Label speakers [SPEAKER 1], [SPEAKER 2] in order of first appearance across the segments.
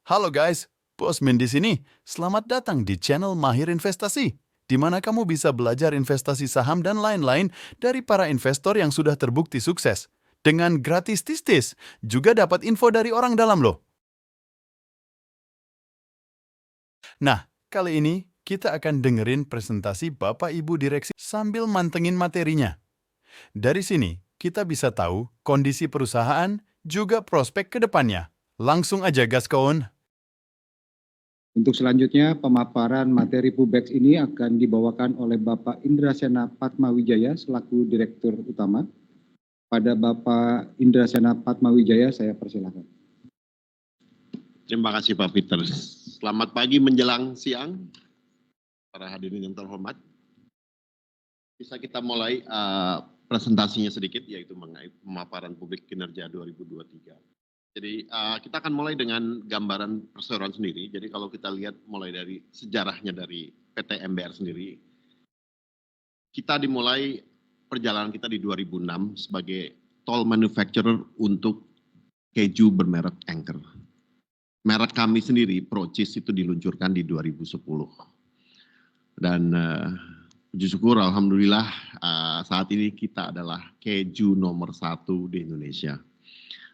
[SPEAKER 1] Halo guys, Bosmin di sini. Selamat datang di channel Mahir Investasi, di mana kamu bisa belajar investasi saham dan lain-lain dari para investor yang sudah terbukti sukses. Dengan gratis tistis, juga dapat info dari orang dalam loh. Nah, kali ini kita akan dengerin presentasi Bapak Ibu Direksi sambil mantengin materinya. Dari sini, kita bisa tahu kondisi perusahaan, juga prospek ke depannya. Langsung aja gas kawan.
[SPEAKER 2] Untuk selanjutnya, pemaparan materi Pubex ini akan dibawakan oleh Bapak Indrasena Patmawijaya selaku Direktur Utama. Pada Bapak Indrasena Patmawijaya, saya persilakan.
[SPEAKER 3] Terima kasih Pak Peter. Selamat pagi menjelang siang, para hadirin yang terhormat. Bisa kita mulai presentasinya sedikit, yaitu mengenai pemaparan publik kinerja 2023. Jadi kita akan mulai dengan gambaran perseroan sendiri. Jadi kalau kita lihat mulai dari sejarahnya dari PT MBR sendiri, kita dimulai perjalanan kita di 2006 sebagai toll manufacturer untuk keju bermerek Anchor. Merek kami sendiri, Pro-Cheese, itu diluncurkan di 2010. Dan puji syukur, alhamdulillah saat ini kita adalah keju nomor 1 di Indonesia.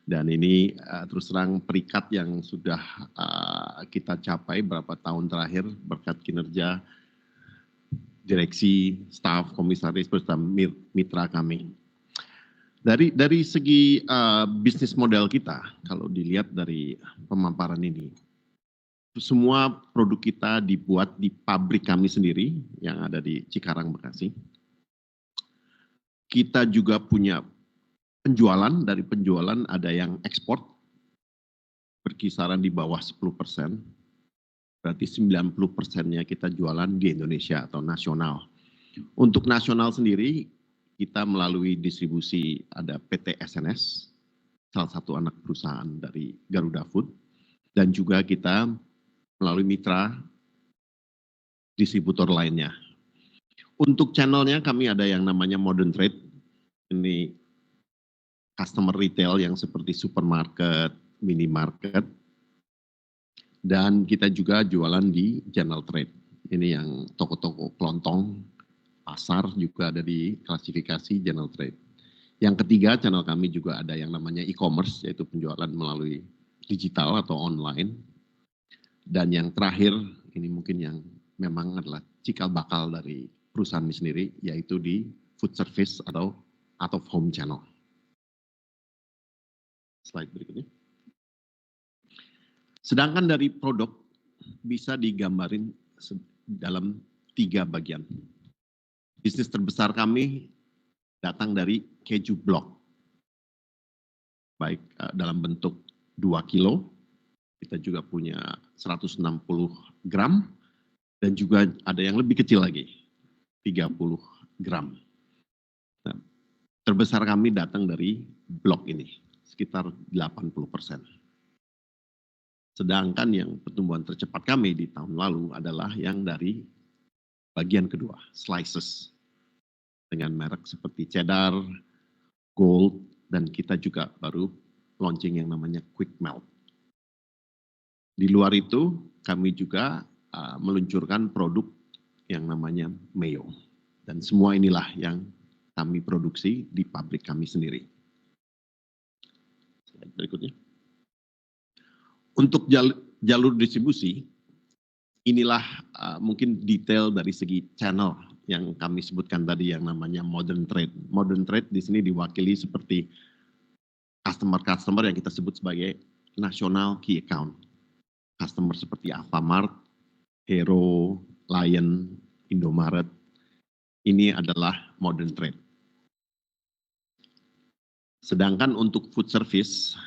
[SPEAKER 3] Dan ini terus terang perikat yang sudah kita capai beberapa tahun terakhir berkat kinerja direksi, staf, komisaris, beserta mitra kami. Dari segi bisnis model kita, kalau dilihat dari pemaparan ini, semua produk kita dibuat di pabrik kami sendiri yang ada di Cikarang, Bekasi. Kita juga punya penjualan, dari penjualan ada yang ekspor, berkisaran di bawah 10%, berarti 90%-nya kita jualan di Indonesia atau nasional. Untuk nasional sendiri, kita melalui distribusi ada PT SNS, salah satu anak perusahaan dari Garuda Food, dan juga kita melalui mitra distributor lainnya. Untuk channelnya kami ada yang namanya Modern Trade, ini customer retail yang seperti supermarket, minimarket, dan kita juga jualan di general trade. Ini yang toko-toko kelontong, pasar juga ada di klasifikasi general trade. Yang ketiga, channel kami juga ada yang namanya e-commerce, yaitu penjualan melalui digital atau online. Dan yang terakhir, ini mungkin yang memang adalah cikal bakal dari perusahaan ini sendiri, yaitu di food service atau out of home channel. Slide berikutnya. Sedangkan dari produk bisa digambarin dalam 3 bagian. Bisnis terbesar kami datang dari keju blok. Baik dalam bentuk 2 kilo, kita juga punya 160 gram, dan juga ada yang lebih kecil lagi, 30 gram. Nah, terbesar kami datang dari blok ini, sekitar 80%. Sedangkan yang pertumbuhan tercepat kami di tahun lalu adalah yang dari bagian kedua, slices. Dengan merek seperti Cheddar, Gold, dan kita juga baru launching yang namanya Quick Melt. Di luar itu, kami juga meluncurkan produk yang namanya Mayo. Dan semua inilah yang kami produksi di pabrik kami sendiri. Slide berikutnya. Untuk jalur distribusi, inilah mungkin detail dari segi channel yang kami sebutkan tadi yang namanya modern trade. Modern trade di sini diwakili seperti customer yang kita sebut sebagai national key account. Customer seperti Alfamart, Hero, Lion, Indomaret. Ini adalah modern trade. Sedangkan untuk food service,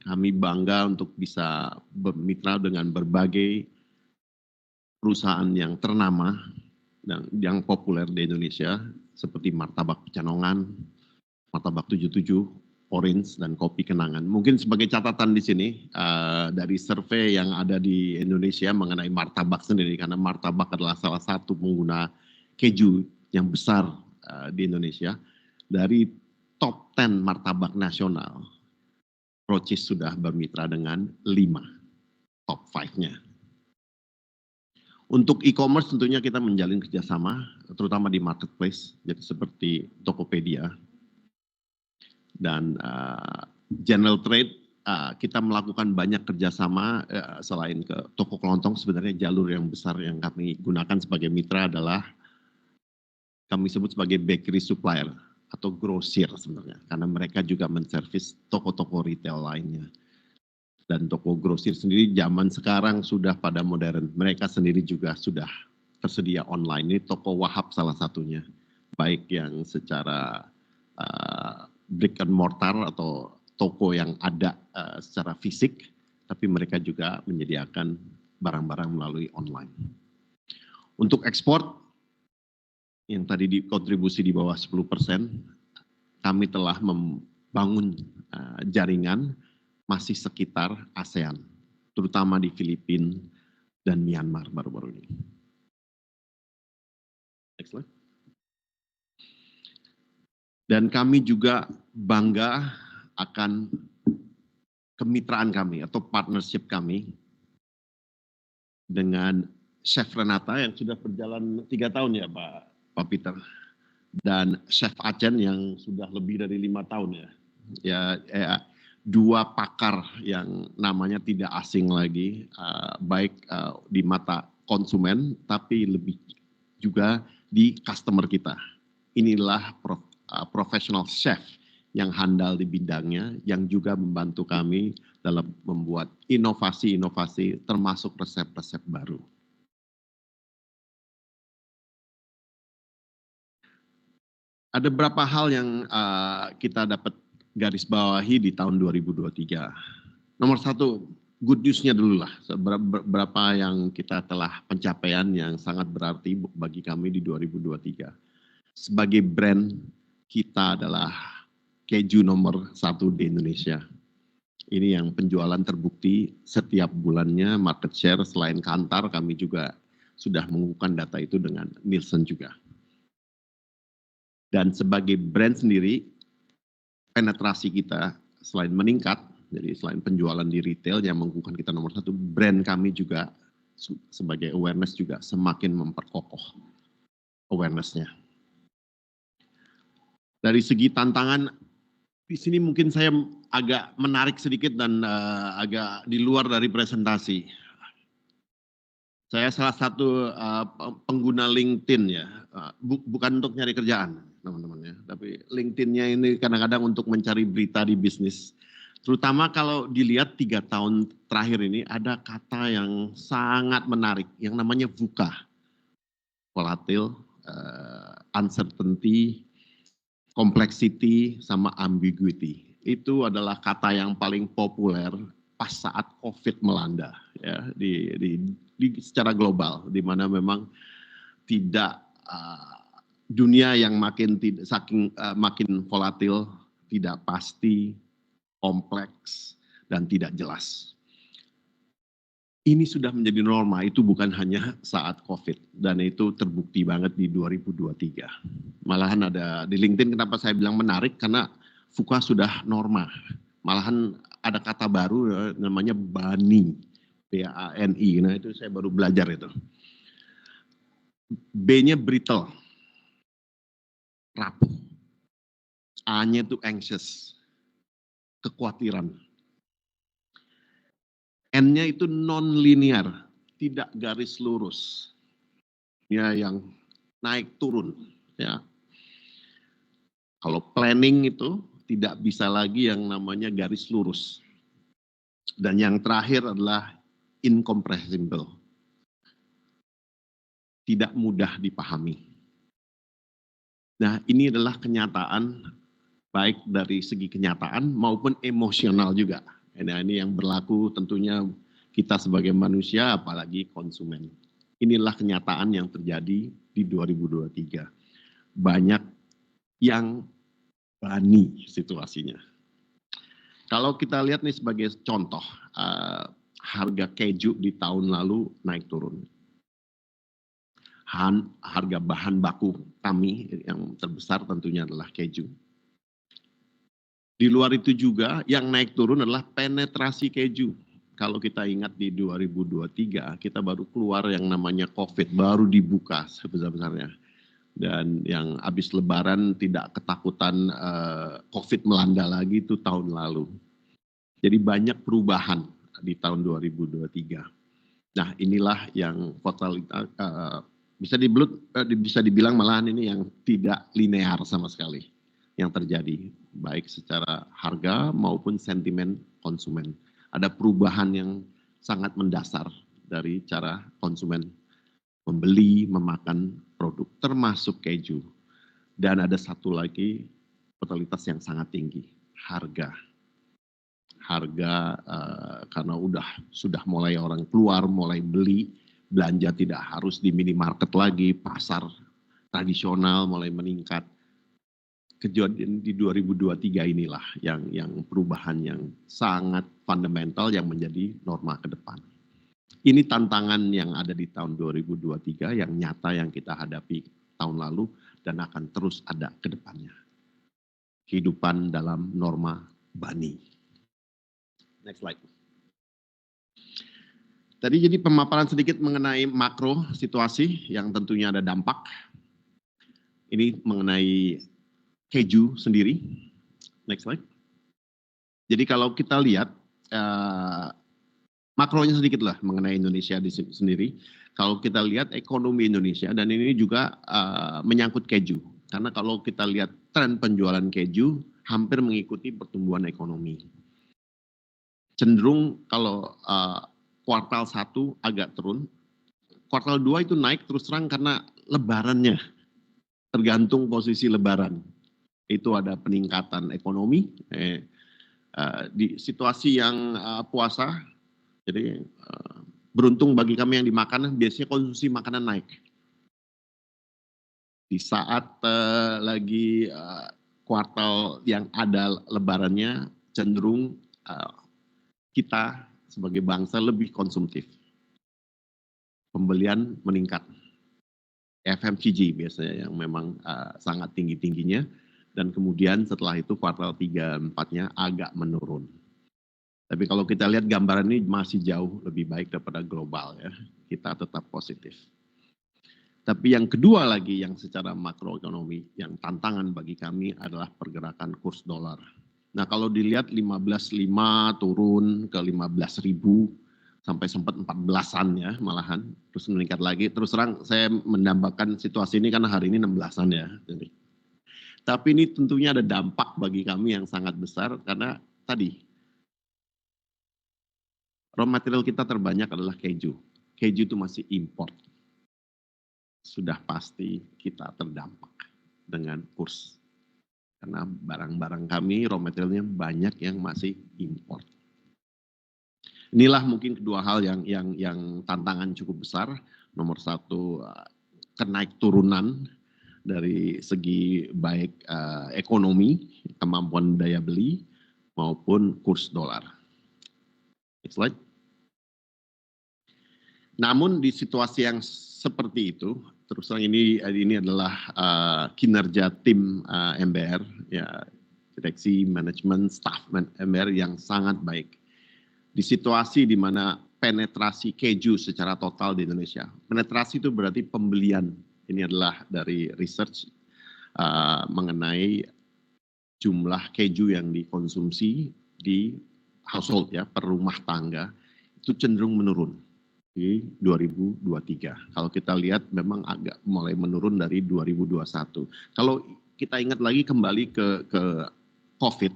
[SPEAKER 3] kami bangga untuk bisa bermitra dengan berbagai perusahaan yang ternama dan yang populer di Indonesia seperti Martabak Pecenongan, Martabak 77, Orange, dan Kopi Kenangan. Mungkin sebagai catatan di sini dari survei yang ada di Indonesia mengenai martabak sendiri, karena martabak adalah salah satu pengguna keju yang besar di Indonesia. Dari top 10 martabak nasional, Pro-Cheese sudah bermitra dengan 5 top produknya. Untuk e-commerce tentunya kita menjalin kerjasama, terutama di marketplace, jadi seperti Tokopedia dan general trade. Kita melakukan banyak kerjasama selain ke toko kelontong. Sebenarnya jalur yang besar yang kami gunakan sebagai mitra adalah kami sebut sebagai bakery supplier atau grosir sebenarnya, karena mereka juga menservis toko-toko retail lainnya. Dan toko grosir sendiri zaman sekarang sudah pada modern. Mereka sendiri juga sudah tersedia online. Ini toko Wahab salah satunya. Baik yang secara brick and mortar atau toko yang ada secara fisik, tapi mereka juga menyediakan barang-barang melalui online. Untuk ekspor, yang tadi kontribusi di bawah 10%, kami telah membangun jaringan masih sekitar ASEAN, terutama di Filipina dan Myanmar baru-baru ini. Next slide. Dan kami juga bangga akan kemitraan kami atau partnership kami dengan Chef Renata yang sudah berjalan 3 tahun ya Pak Peter, dan Chef Acen yang sudah lebih dari 5 tahun ya. Dua pakar yang namanya tidak asing lagi, baik di mata konsumen, tapi lebih juga di customer kita. Inilah professional chef yang handal di bidangnya, yang juga membantu kami dalam membuat inovasi-inovasi termasuk resep-resep baru. Ada beberapa hal yang kita dapat garis bawahi di tahun 2023. Nomor 1, good news-nya dulu lah. Berapa yang kita telah pencapaian yang sangat berarti bagi kami di 2023. Sebagai brand, kita adalah keju nomor 1 di Indonesia. Ini yang penjualan terbukti setiap bulannya, market share selain Kantar, kami juga sudah mengukuhkan data itu dengan Nielsen juga. Dan sebagai brand sendiri, penetrasi kita selain meningkat, jadi selain penjualan di retail yang mengukuhkan kita nomor 1, brand kami juga sebagai awareness juga semakin memperkokoh awareness-nya. Dari segi tantangan, di sini mungkin saya agak menarik sedikit dan agak di luar dari presentasi. Saya salah satu pengguna LinkedIn ya, bukan untuk nyari kerjaan teman-teman ya, tapi LinkedIn-nya ini kadang-kadang untuk mencari berita di bisnis. Terutama kalau dilihat 3 tahun terakhir ini ada kata yang sangat menarik yang namanya VUCA. Volatile, uncertainty, complexity, sama ambiguity. Itu adalah kata yang paling populer pas saat COVID melanda ya di secara global, di mana memang tidak dunia yang makin volatil, tidak pasti, kompleks, dan tidak jelas. Ini sudah menjadi norma, itu bukan hanya saat COVID, dan itu terbukti banget di 2023. Malahan ada di LinkedIn, kenapa saya bilang menarik, karena VUCA sudah norma. Malahan ada kata baru namanya BANI, B-A-N-I, nah itu saya baru belajar itu. B-nya brittle, rapuh. A-nya itu anxious, kekhawatiran. N-nya itu non-linear, tidak garis lurus. Ya, yang naik turun. Ya. Kalau planning itu tidak bisa lagi yang namanya garis lurus. Dan yang terakhir adalah incomprehensible. Tidak mudah dipahami. Nah, ini adalah kenyataan, baik dari segi kenyataan maupun emosional juga. Nah, ini yang berlaku tentunya kita sebagai manusia, apalagi konsumen. Inilah kenyataan yang terjadi di 2023. Banyak yang bani situasinya. Kalau kita lihat nih sebagai contoh, harga keju di tahun lalu naik turun. Harga bahan baku kami yang terbesar tentunya adalah keju. Di luar itu juga yang naik turun adalah penetrasi keju. kalau kita ingat di 2023 kita baru keluar yang namanya COVID, baru dibuka sebesar-besarnya. Dan yang habis lebaran tidak ketakutan COVID melanda lagi itu tahun lalu. Jadi banyak perubahan di tahun 2023. Nah inilah yang fatalitas, bisa dibilang malahan ini yang tidak linear sama sekali yang terjadi, baik secara harga maupun sentimen konsumen. Ada perubahan yang sangat mendasar dari cara konsumen membeli, memakan produk, termasuk keju. Dan ada satu lagi fatalitas yang sangat tinggi, harga. Harga karena sudah mulai orang keluar, mulai beli, belanja tidak harus di minimarket lagi, pasar tradisional mulai meningkat. Kejadian di 2023 inilah yang perubahan yang sangat fundamental yang menjadi norma ke depan. Ini tantangan yang ada di tahun 2023 yang nyata yang kita hadapi tahun lalu dan akan terus ada ke depannya. Kehidupan dalam norma Bani. Next slide. Tadi jadi pemaparan sedikit mengenai makro situasi yang tentunya ada dampak. Ini mengenai keju sendiri. Next slide. Jadi kalau kita lihat makronya sedikit lah mengenai Indonesia di sendiri. Kalau kita lihat ekonomi Indonesia dan ini juga menyangkut keju. Karena kalau kita lihat tren penjualan keju hampir mengikuti pertumbuhan ekonomi. Cenderung kalau kuartal 1 agak turun, kuartal 2 itu naik terus terang karena lebarannya, tergantung posisi lebaran. Itu ada peningkatan ekonomi, di situasi yang puasa, jadi beruntung bagi kami yang dimakan, biasanya konsumsi makanan naik. Di saat lagi kuartal yang ada lebarannya, cenderung kita sebagai bangsa lebih konsumtif. Pembelian meningkat. FMCG biasanya yang memang sangat tinggi-tingginya. Dan kemudian setelah itu kuartal 3-4-nya agak menurun. Tapi kalau kita lihat gambaran ini masih jauh lebih baik daripada global ya. Kita tetap positif. Tapi yang kedua lagi yang secara makroekonomi yang tantangan bagi kami adalah pergerakan kurs dolar. Nah kalau dilihat 15.5 turun ke 15.000 sampai sempat 14-an ya malahan terus meningkat lagi. Terus terang saya menambahkan situasi ini karena hari ini 16-an ya. Tapi ini tentunya ada dampak bagi kami yang sangat besar karena tadi raw material kita terbanyak adalah keju. Keju itu masih import. Sudah pasti kita terdampak dengan kurs. Karena barang-barang kami, raw materialnya banyak yang masih import. Inilah mungkin kedua hal yang tantangan cukup besar. Nomor satu, kenaik turunan dari segi baik ekonomi, kemampuan daya beli, maupun kurs dolar. Next slide. Namun di situasi yang seperti itu, terus terang ini adalah kinerja tim MBR, ya direksi, manajemen, staf MBR yang sangat baik. Di situasi di mana penetrasi keju secara total di Indonesia, penetrasi itu berarti pembelian. Ini adalah dari research mengenai jumlah keju yang dikonsumsi di household ya per rumah tangga itu cenderung menurun di 2023. Kalau kita lihat memang agak mulai menurun dari 2021. Kalau kita ingat lagi kembali ke COVID,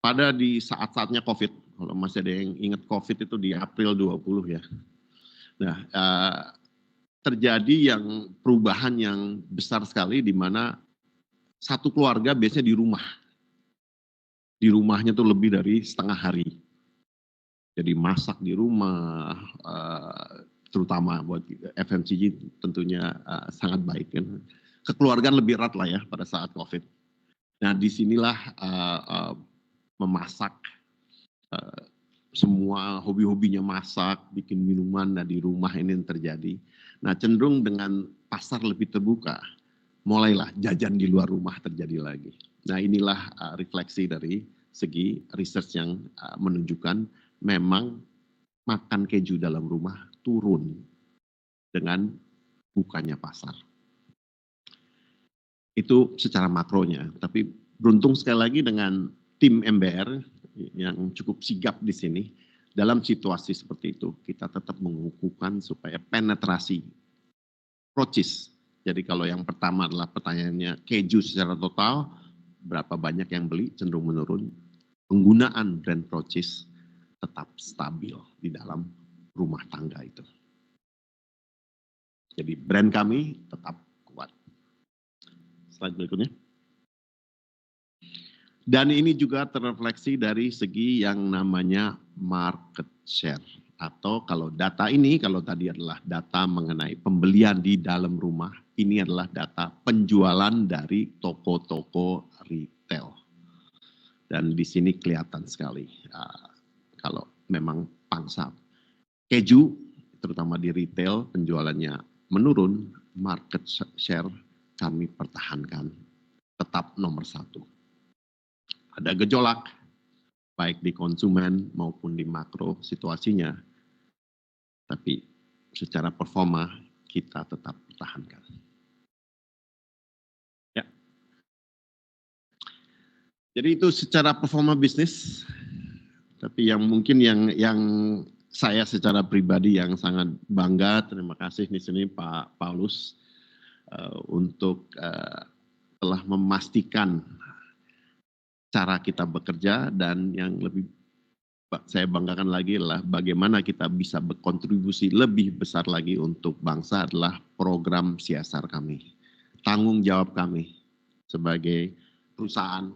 [SPEAKER 3] pada di saat-saatnya COVID, kalau masih ada yang ingat COVID itu di April 20 ya. Nah, terjadi yang perubahan yang besar sekali di mana satu keluarga biasanya di rumah. Di rumahnya tuh lebih dari setengah hari. Jadi masak di rumah, terutama buat FMCG tentunya sangat baik. Kan. Kekeluargaan lebih erat lah ya pada saat COVID. Nah disinilah memasak, semua hobi-hobinya masak, bikin minuman di rumah ini yang terjadi. Nah cenderung dengan pasar lebih terbuka, mulailah jajan di luar rumah terjadi lagi. Nah inilah refleksi dari segi research yang menunjukkan memang makan keju dalam rumah turun dengan bukanya pasar. Itu secara makronya, tapi beruntung sekali lagi dengan tim MBR yang cukup sigap di sini, dalam situasi seperti itu kita tetap mengukuhkan supaya penetrasi Procis. Jadi kalau yang pertama adalah pertanyaannya keju secara total, berapa banyak yang beli, cenderung menurun. Penggunaan brand Procis tetap stabil di dalam rumah tangga itu. Jadi brand kami tetap kuat. Slide berikutnya. Dan ini juga terrefleksi dari segi yang namanya market share. Atau kalau data ini, kalau tadi adalah data mengenai pembelian di dalam rumah, ini adalah data penjualan dari toko-toko retail. Dan di sini kelihatan sekali kalau memang pangsa keju, terutama di retail, penjualannya menurun, market share kami pertahankan tetap nomor 1. Ada gejolak, baik di konsumen maupun di makro situasinya, tapi secara performa kita tetap pertahankan. Ya. Jadi itu secara performa bisnis, tapi yang mungkin yang saya secara pribadi yang sangat bangga, terima kasih di sini Pak Paulus untuk telah memastikan cara kita bekerja, dan yang lebih saya banggakan lagi adalah bagaimana kita bisa berkontribusi lebih besar lagi untuk bangsa adalah program CSR kami. Tanggung jawab kami sebagai perusahaan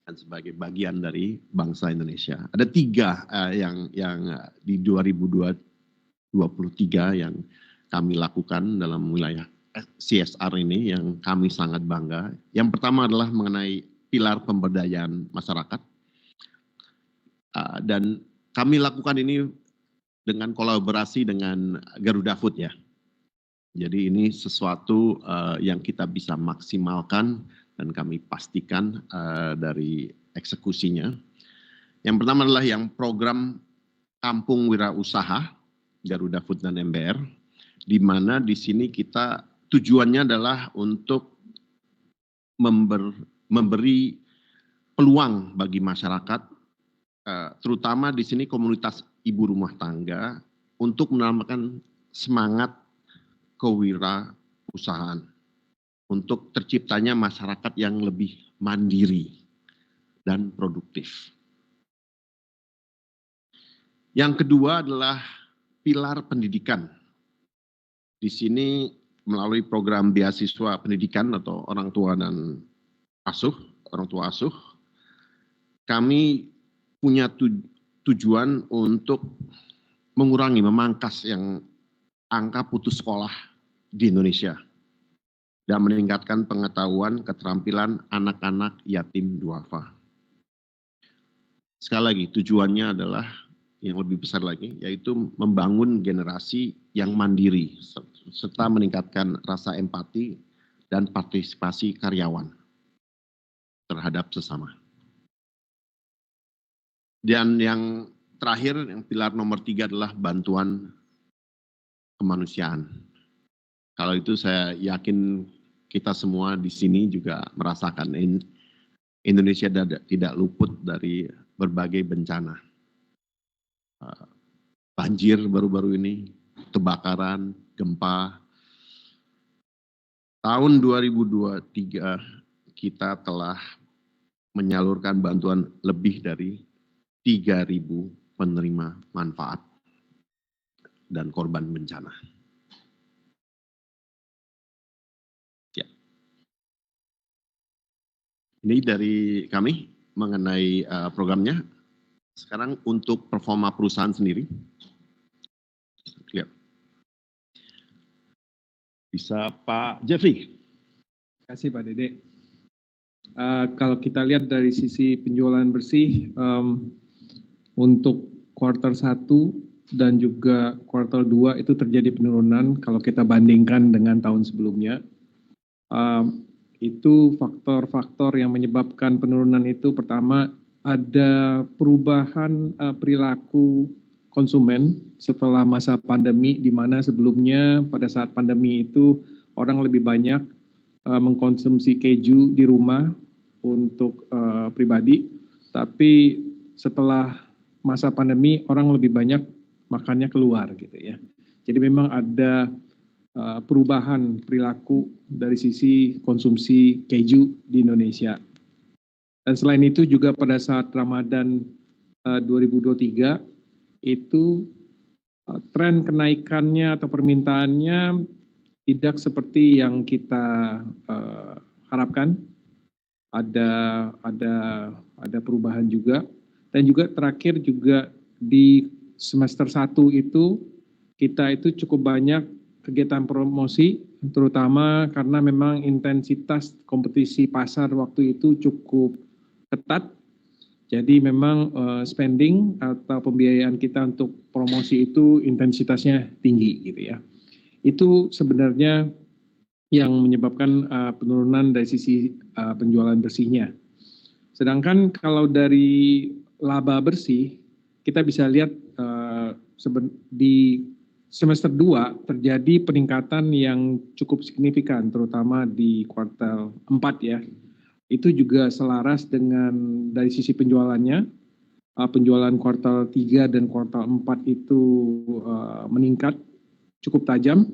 [SPEAKER 3] dan sebagai bagian dari bangsa Indonesia. Ada 3 yang di 2023 yang kami lakukan dalam wilayah CSR ini yang kami sangat bangga. Yang pertama adalah mengenai pilar pemberdayaan masyarakat. Dan kami lakukan ini dengan kolaborasi dengan Garuda Food ya. Jadi ini sesuatu yang kita bisa maksimalkan dan kami pastikan dari eksekusinya. Yang pertama adalah yang program Kampung Wirausaha Garuda Food dan MBR, di mana di sini kita tujuannya adalah untuk memberi peluang bagi masyarakat, terutama di sini komunitas ibu rumah tangga, untuk menambahkan semangat kewirausahaan, untuk terciptanya masyarakat yang lebih mandiri dan produktif. Yang kedua adalah pilar pendidikan. Di sini melalui program beasiswa pendidikan atau orang tua asuh, kami punya tujuan untuk mengurangi, memangkas yang angka putus sekolah di Indonesia dan meningkatkan pengetahuan keterampilan anak-anak yatim duafa. Sekali lagi, tujuannya adalah yang lebih besar lagi, yaitu membangun generasi yang mandiri serta meningkatkan rasa empati dan partisipasi karyawan terhadap sesama. Dan yang terakhir, yang pilar nomor 3 adalah bantuan kemanusiaan. Kalau itu saya yakin kita semua di sini juga merasakan Indonesia tidak luput dari berbagai bencana. Banjir baru-baru ini, kebakaran, gempa. Tahun 2023 kita telah menyalurkan bantuan lebih dari 3.000 penerima manfaat dan korban bencana. Ya. Ini dari kami mengenai programnya. Sekarang untuk performa perusahaan sendiri. Ya. Bisa Pak Jeffrey.
[SPEAKER 4] Terima kasih Pak Dede. Kalau kita lihat dari sisi penjualan bersih, untuk kuartal 1 dan juga kuartal 2 itu terjadi penurunan kalau kita bandingkan dengan tahun sebelumnya. Itu faktor-faktor yang menyebabkan penurunan itu, pertama ada perubahan perilaku konsumen setelah masa pandemi, di mana sebelumnya pada saat pandemi itu orang lebih banyak mengkonsumsi keju di rumah untuk pribadi, tapi setelah masa pandemi orang lebih banyak makannya keluar gitu ya. Jadi memang ada perubahan perilaku dari sisi konsumsi keju di Indonesia. Dan selain itu juga pada saat Ramadan 2023 itu tren kenaikannya atau permintaannya tidak seperti yang kita harapkan. Ada perubahan juga. Dan juga terakhir juga di semester 1 itu kita itu cukup banyak kegiatan promosi, terutama karena memang intensitas kompetisi pasar waktu itu cukup ketat. Jadi memang spending atau pembiayaan kita untuk promosi itu intensitasnya tinggi gitu ya. Itu sebenarnya yang menyebabkan penurunan dari sisi penjualan bersihnya. Sedangkan kalau dari laba bersih, kita bisa lihat di semester 2 terjadi peningkatan yang cukup signifikan, terutama di kuartal 4 ya. Itu juga selaras dengan dari sisi penjualannya, penjualan kuartal 3 dan kuartal 4 itu meningkat cukup tajam,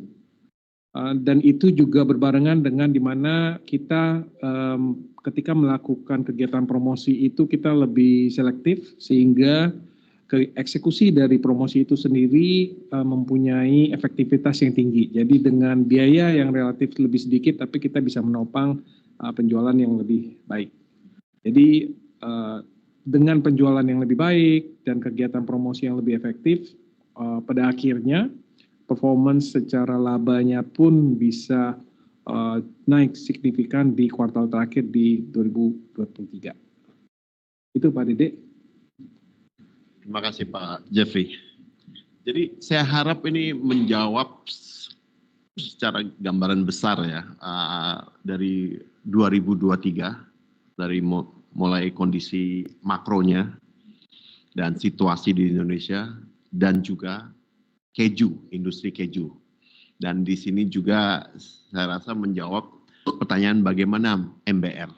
[SPEAKER 4] dan itu juga berbarengan dengan di mana kita ketika melakukan kegiatan promosi itu kita lebih selektif, sehingga eksekusi dari promosi itu sendiri mempunyai efektivitas yang tinggi. Jadi dengan biaya yang relatif lebih sedikit, tapi kita bisa menopang penjualan yang lebih baik. Jadi dengan penjualan yang lebih baik dan kegiatan promosi yang lebih efektif, pada akhirnya performance secara labanya pun bisa naik signifikan di kuartal terakhir di 2023. Itu Pak Dede.
[SPEAKER 3] Terima kasih Pak Jeffrey. Jadi saya harap ini menjawab secara gambaran besar ya dari 2023, dari mulai kondisi makronya dan situasi di Indonesia dan juga keju, industri keju. Dan di sini juga saya rasa menjawab pertanyaan bagaimana MBR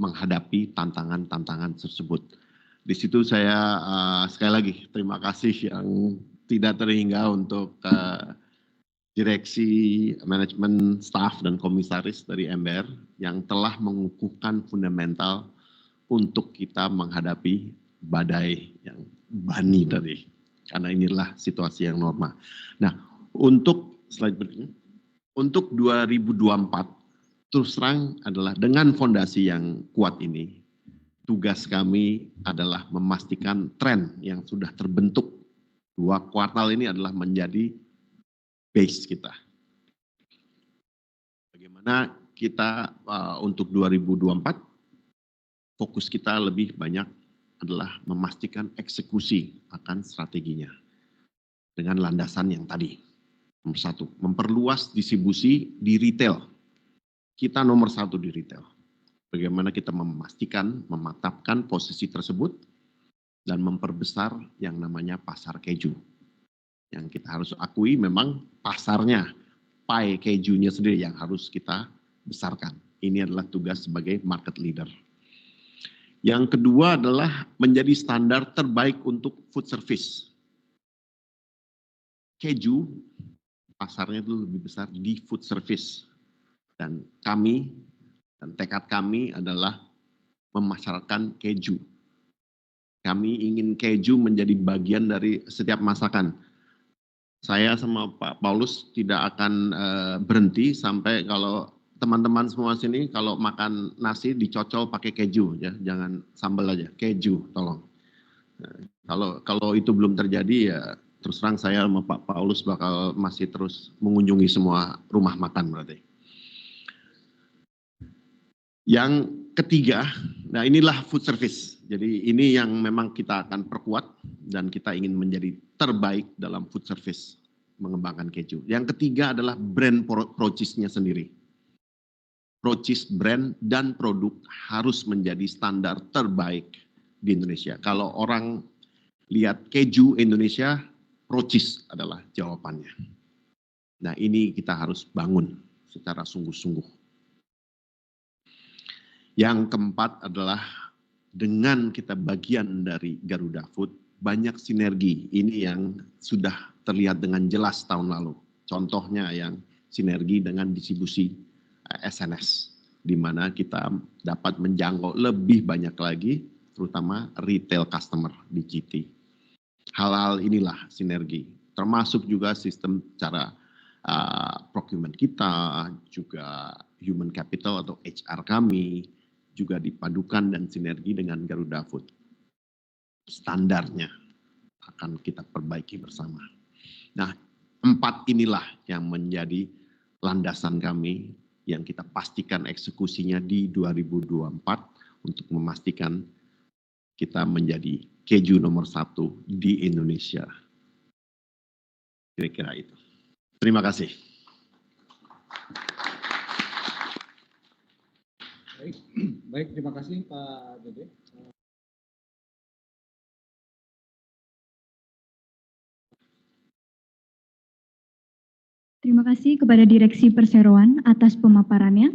[SPEAKER 3] menghadapi tantangan-tantangan tersebut. Di situ saya sekali lagi terima kasih yang tidak terhingga untuk direksi, manajemen, staf, dan komisaris dari MBR yang telah mengukuhkan fundamental untuk kita menghadapi badai yang bani tadi. Karena inilah situasi yang normal. Nah, untuk slide berikutnya, untuk 2024, terus terang adalah dengan fondasi yang kuat ini, tugas kami adalah memastikan tren yang sudah terbentuk 2 kuartal ini adalah menjadi base kita. Bagaimana kita untuk 2024, fokus kita lebih banyak adalah memastikan eksekusi akan strateginya. Dengan landasan yang tadi. Nomor 1, memperluas distribusi di retail. Kita nomor 1 di retail. Bagaimana kita memastikan, memantapkan posisi tersebut, dan memperbesar yang namanya pasar keju. Yang kita harus akui memang pasarnya, pie kejunya sendiri yang harus kita besarkan. Ini adalah tugas sebagai market leader. Yang kedua adalah menjadi standar terbaik untuk food service. Keju, pasarnya itu lebih besar di food service. Dan kami, dan tekad kami adalah memasarkan keju. Kami ingin keju menjadi bagian dari setiap masakan. Saya sama Pak Paulus tidak akan berhenti sampai kalau teman-teman semua sini kalau makan nasi dicocol pakai keju ya, jangan sambal aja, keju tolong. Kalau itu belum terjadi ya terus terang saya sama Pak Paulus bakal masih terus mengunjungi semua rumah makan berarti. Yang ketiga, nah inilah food service. Jadi ini yang memang kita akan perkuat dan kita ingin menjadi terbaik dalam food service mengembangkan keju. Yang ketiga adalah brand Procis-nya sendiri. Procis brand dan produk harus menjadi standar terbaik di Indonesia. Kalau orang lihat keju Indonesia, Procis adalah jawabannya. Nah, ini kita harus bangun secara sungguh-sungguh. Yang keempat adalah dengan kita bagian dari Garuda Food, banyak sinergi. Ini yang sudah terlihat dengan jelas tahun lalu. Contohnya yang sinergi dengan distribusi SNS, di mana kita dapat menjangkau lebih banyak lagi, terutama retail customer di GT. Hal-hal inilah sinergi, termasuk juga sistem cara procurement kita, juga human capital atau HR kami, juga dipadukan dan sinergi dengan Garuda Food. Standarnya akan kita perbaiki bersama. Nah, 4 inilah yang menjadi landasan kami yang kita pastikan eksekusinya di 2024 untuk memastikan kita menjadi keju nomor 1 di Indonesia. Kira-kira itu. Terima kasih.
[SPEAKER 2] Baik, terima kasih Pak Dede.
[SPEAKER 5] Terima kasih kepada Direksi Perseroan atas pemaparannya.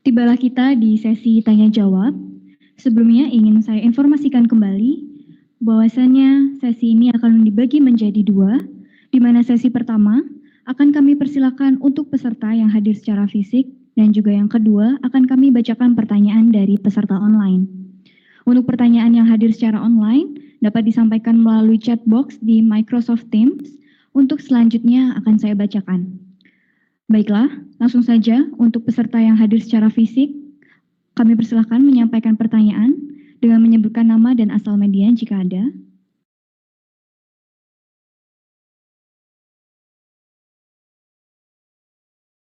[SPEAKER 5] Tibalah kita di sesi tanya jawab. Sebelumnya ingin saya informasikan kembali bahwasannya sesi ini akan dibagi menjadi 2, di mana sesi pertama akan kami persilakan untuk peserta yang hadir secara fisik dan juga yang kedua akan kami bacakan pertanyaan dari peserta online. Untuk pertanyaan yang hadir secara online dapat disampaikan melalui chat box di Microsoft Teams. Untuk selanjutnya akan saya bacakan. Baiklah, langsung saja untuk peserta yang hadir secara fisik, kami persilakan menyampaikan pertanyaan dengan menyebutkan nama dan asal media jika ada.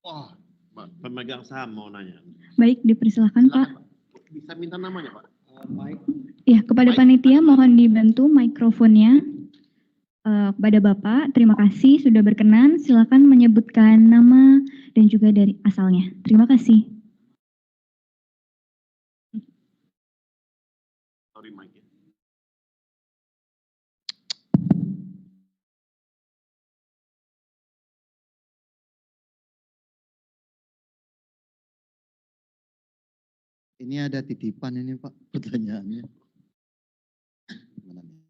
[SPEAKER 3] Oh, pemegang saham mau nanya.
[SPEAKER 5] Baik, dipersilakan Pak.
[SPEAKER 3] Bisa minta namanya Pak?
[SPEAKER 5] Ya, kepada panitia mohon dibantu mikrofonnya. Kepada Bapak, terima kasih sudah berkenan. Silakan menyebutkan nama dan juga dari asalnya. Terima kasih.
[SPEAKER 3] Sorry, Mike.
[SPEAKER 6] Ini ada titipan ini Pak, pertanyaannya. Mana nih?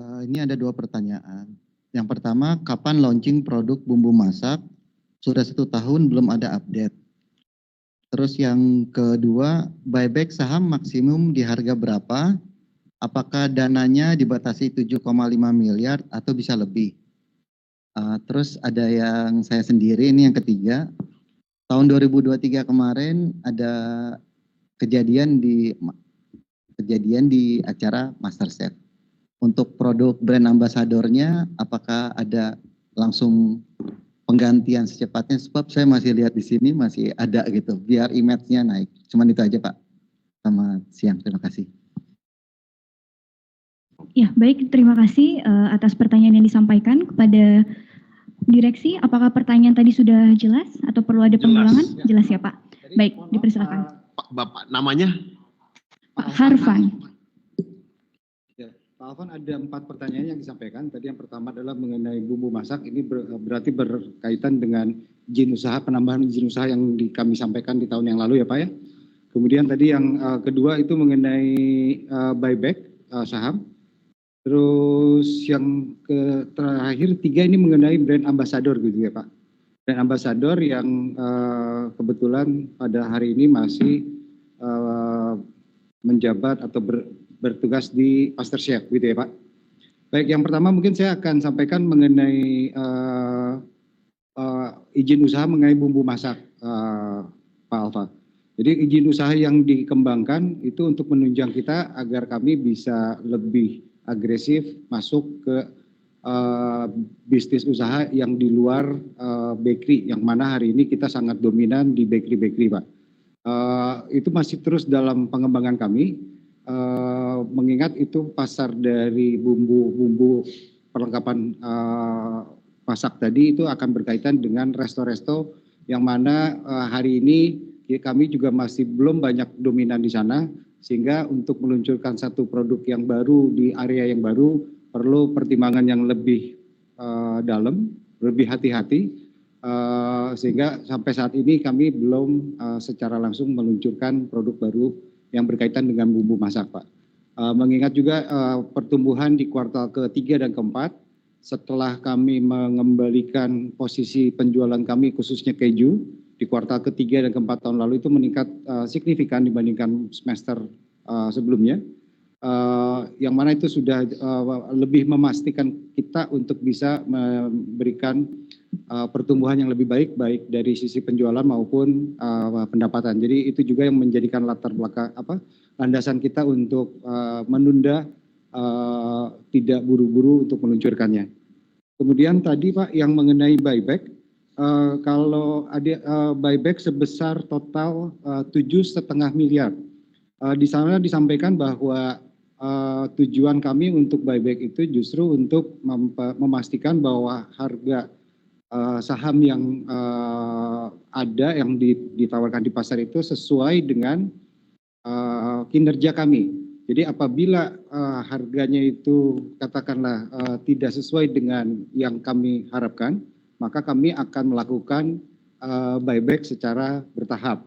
[SPEAKER 6] Ini ada 2 pertanyaan. Yang pertama, kapan launching produk bumbu masak? Sudah 1 tahun belum ada update. Terus yang kedua, buyback saham maksimum di harga berapa? Apakah dananya dibatasi 7,5 miliar atau bisa lebih? Terus ada yang saya sendiri, ini yang ketiga. Tahun 2023 kemarin ada kejadian di acara MasterChef. Untuk produk brand ambasadornya, apakah ada langsung penggantian secepatnya? Sebab saya masih lihat di sini masih ada gitu, biar image-nya naik. Cuman itu aja Pak. Selamat siang, terima kasih.
[SPEAKER 5] Ya, baik. Terima kasih atas pertanyaan yang disampaikan kepada direksi. Apakah pertanyaan tadi sudah jelas atau perlu ada pengulangan? Jelas ya Pak. Baik, dipersilakan.
[SPEAKER 3] Pak, Bapak namanya?
[SPEAKER 5] Pak Harfan.
[SPEAKER 2] Ya, Pak Alvan, ada 4 pertanyaan yang disampaikan. Tadi yang pertama adalah mengenai bumbu masak. Ini berarti berkaitan dengan izin usaha, penambahan izin usaha yang kami sampaikan di tahun yang lalu ya Pak ya. Kemudian tadi yang kedua itu mengenai buyback saham. Terus yang terakhir 3 ini mengenai brand ambassador gitu ya Pak. Brand ambassador yang kebetulan pada hari ini masih menjabat atau bertugas di MasterChef gitu ya Pak. Baik, yang pertama mungkin saya akan sampaikan mengenai izin usaha mengenai bumbu masak Pak Alfa. Jadi izin usaha yang dikembangkan itu untuk menunjang kita agar kami bisa lebih agresif masuk ke bisnis usaha yang di luar bakery, yang mana hari ini kita sangat dominan di bakery Pak. Itu masih terus dalam pengembangan kami, mengingat itu pasar dari bumbu perlengkapan masak tadi itu akan berkaitan dengan resto-resto yang mana hari ini kami juga masih belum banyak dominan di sana, sehingga untuk meluncurkan satu produk yang baru di area yang baru perlu pertimbangan yang lebih dalam, lebih hati-hati, sehingga sampai saat ini kami belum secara langsung meluncurkan produk baru yang berkaitan dengan bumbu masak, Pak. Mengingat juga pertumbuhan di kuartal ketiga dan keempat, setelah kami mengembalikan posisi penjualan kami khususnya keju di kuartal ketiga dan keempat tahun lalu itu meningkat signifikan dibandingkan semester sebelumnya, yang mana itu sudah lebih memastikan kita untuk bisa memberikan pertumbuhan yang lebih baik dari sisi penjualan maupun pendapatan. Jadi itu juga yang menjadikan latar belakang landasan kita untuk menunda tidak buru-buru untuk meluncurkannya. Kemudian tadi Pak yang mengenai buyback, kalau ada buyback sebesar total 7,5 miliar. Di sana disampaikan bahwa tujuan kami untuk buyback itu justru untuk memastikan bahwa harga saham yang ada yang ditawarkan di pasar itu sesuai dengan kinerja kami. Jadi apabila harganya itu katakanlah tidak sesuai dengan yang kami harapkan, maka kami akan melakukan buyback secara bertahap.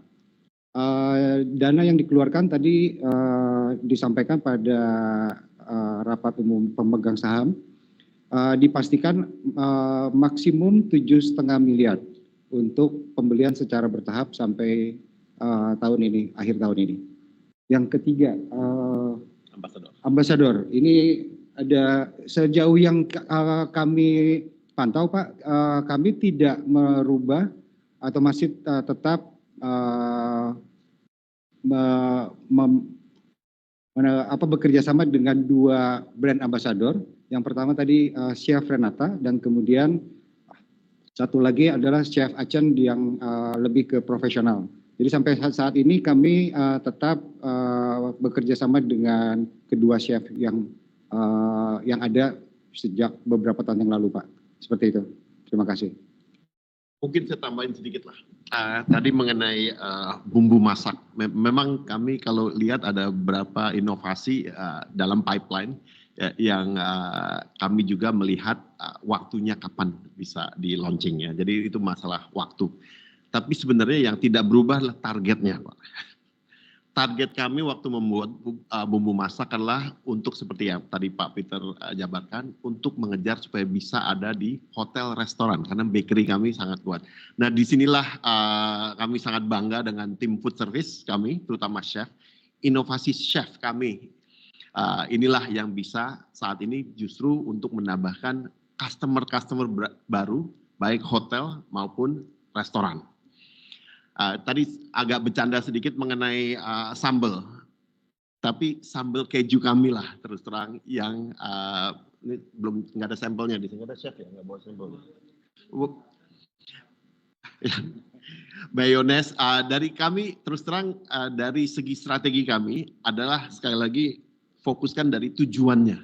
[SPEAKER 2] Dana yang dikeluarkan tadi disampaikan pada rapat umum pemegang saham, dipastikan maksimum 7,5 miliar untuk pembelian secara bertahap sampai tahun ini, akhir tahun ini. Yang ketiga, Ambasador. Ini ada sejauh yang kami pantau Pak, kami tidak merubah atau masih tetap bekerja sama dengan 2 brand ambassador. Yang pertama tadi Chef Renata dan kemudian satu lagi adalah Chef Acen yang lebih ke profesional. Jadi sampai saat ini kami tetap bekerja sama dengan kedua chef yang ada sejak beberapa tahun yang lalu Pak. Seperti itu. Terima kasih.
[SPEAKER 3] Mungkin saya tambahin sedikit lah. Tadi mengenai bumbu masak. Memang kami kalau lihat ada beberapa inovasi dalam pipeline yang kami juga melihat waktunya kapan bisa di launchingnya. Jadi itu masalah waktu. Tapi sebenarnya yang tidak berubah adalah targetnya, Pak. Target kami waktu membuat bumbu masak adalah untuk seperti yang tadi Pak Peter jabarkan, untuk mengejar supaya bisa ada di hotel restoran, karena bakery kami sangat kuat. Nah disinilah kami sangat bangga dengan tim food service kami, terutama chef, inovasi chef kami. Inilah yang bisa saat ini justru untuk menambahkan customer baru, baik hotel maupun restoran. Tadi agak bercanda sedikit mengenai sambal, tapi sambal keju kami lah terus terang yang ini belum nggak ada sampelnya di sini, ada chef ya nggak bawa sampel. Mayonnaise dari kami terus terang dari segi strategi kami adalah sekali lagi fokuskan dari tujuannya.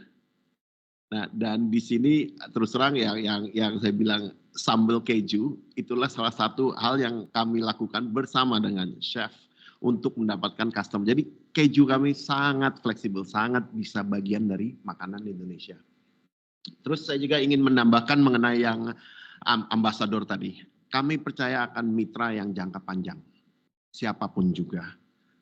[SPEAKER 3] Nah dan di sini terus terang yang saya bilang sambal keju itulah salah satu hal yang kami lakukan bersama dengan chef untuk mendapatkan custom. Jadi keju kami sangat fleksibel, sangat bisa bagian dari makanan Indonesia. Terus saya juga ingin menambahkan mengenai yang ambasador tadi. Kami percaya akan mitra yang jangka panjang, siapapun juga.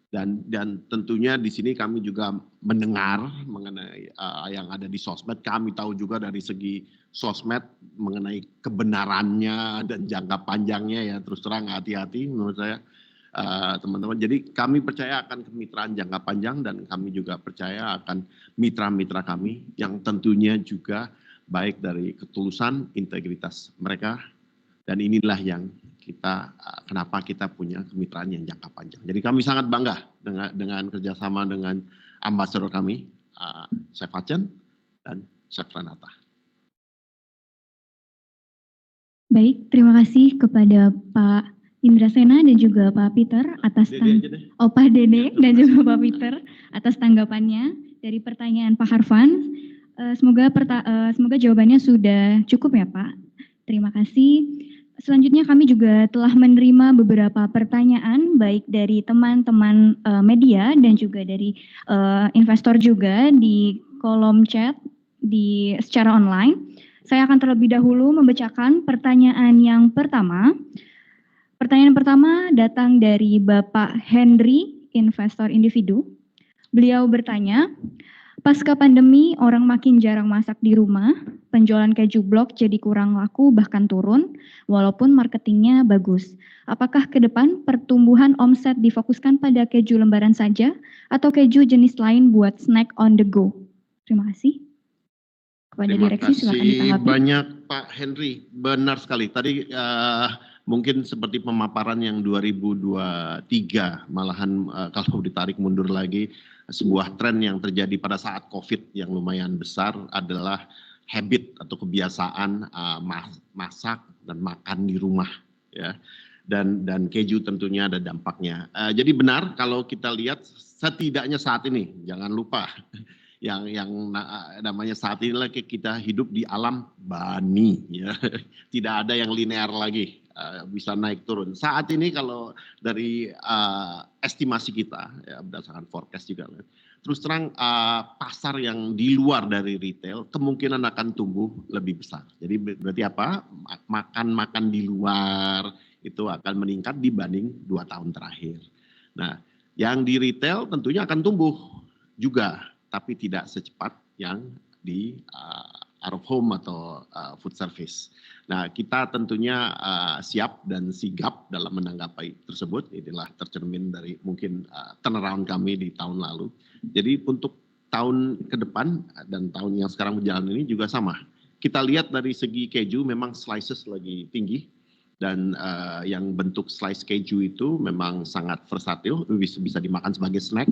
[SPEAKER 3] Dan tentunya di sini kami juga mendengar mengenai yang ada di sosmed. Kami tahu juga dari segi sosmed mengenai kebenarannya dan jangka panjangnya ya terus terang hati-hati menurut saya teman-teman. Jadi kami percaya akan kemitraan jangka panjang dan kami juga percaya akan mitra-mitra kami yang tentunya juga baik dari ketulusan, integritas mereka, dan inilah yang kita kenapa kita punya kemitraan yang jangka panjang. Jadi kami sangat bangga dengan kerjasama dengan ambasador kami, Chef Acen dan Chef Renata.
[SPEAKER 5] Baik, terima kasih kepada Pak Indrasena dan juga Pak Peter atas Pak Dede dan juga Pak Peter atas tanggapannya. Dari pertanyaan Pak Harvan, Semoga jawabannya sudah cukup ya Pak. Terima kasih. Selanjutnya kami juga telah menerima beberapa pertanyaan baik dari teman-teman media dan juga dari investor juga di kolom chat secara online. Saya akan terlebih dahulu membacakan pertanyaan yang pertama. Pertanyaan pertama datang dari Bapak Henry, investor individu. Beliau bertanya, pasca pandemi, orang makin jarang masak di rumah, penjualan keju blok jadi kurang laku bahkan turun, walaupun marketingnya bagus. Apakah ke depan pertumbuhan omset difokuskan pada keju lembaran saja, atau keju jenis lain buat snack on the go? Terima kasih. Kepada
[SPEAKER 3] Terima
[SPEAKER 5] direksi silakan
[SPEAKER 3] kasih
[SPEAKER 5] ditanggapi.
[SPEAKER 3] banyak Pak Henry. Benar sekali. Tadi mungkin seperti pemaparan yang 2023, malahan kalau ditarik mundur lagi, sebuah tren yang terjadi pada saat COVID yang lumayan besar adalah habit atau kebiasaan masak dan makan di rumah, ya. Dan keju tentunya ada dampaknya. Jadi benar kalau kita lihat setidaknya saat ini, jangan lupa yang namanya saat ini lagi kita hidup di alam bani, ya. Tidak ada yang linear lagi, bisa naik turun. Saat ini kalau dari estimasi kita, ya, berdasarkan forecast juga, terus terang pasar yang di luar dari retail kemungkinan akan tumbuh lebih besar. Jadi berarti apa? Makan di luar itu akan meningkat dibanding 2 tahun terakhir. Nah, yang di retail tentunya akan tumbuh juga, tapi tidak secepat yang di out of home atau food service. Nah, kita tentunya siap dan sigap dalam menanggapi tersebut. Inilah tercermin dari mungkin turnaround kami di tahun lalu. Jadi untuk tahun ke depan dan tahun yang sekarang berjalan ini juga sama. Kita lihat dari segi keju memang slices lagi tinggi, dan yang bentuk slice keju itu memang sangat versatil, bisa dimakan sebagai snack.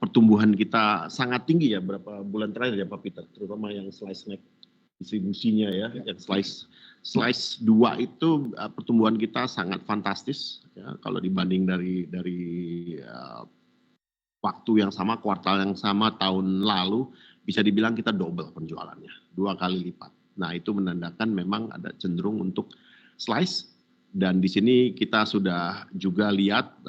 [SPEAKER 3] Pertumbuhan kita sangat tinggi ya berapa bulan terakhir ya Pak Peter, terutama yang slice snack distribusinya ya, yang slice 2 itu pertumbuhan kita sangat fantastis ya, kalau dibanding dari waktu yang sama, kuartal yang sama tahun lalu, bisa dibilang kita double penjualannya, 2 kali lipat. Nah, itu menandakan memang ada cenderung untuk slice. Dan di sini kita sudah juga lihat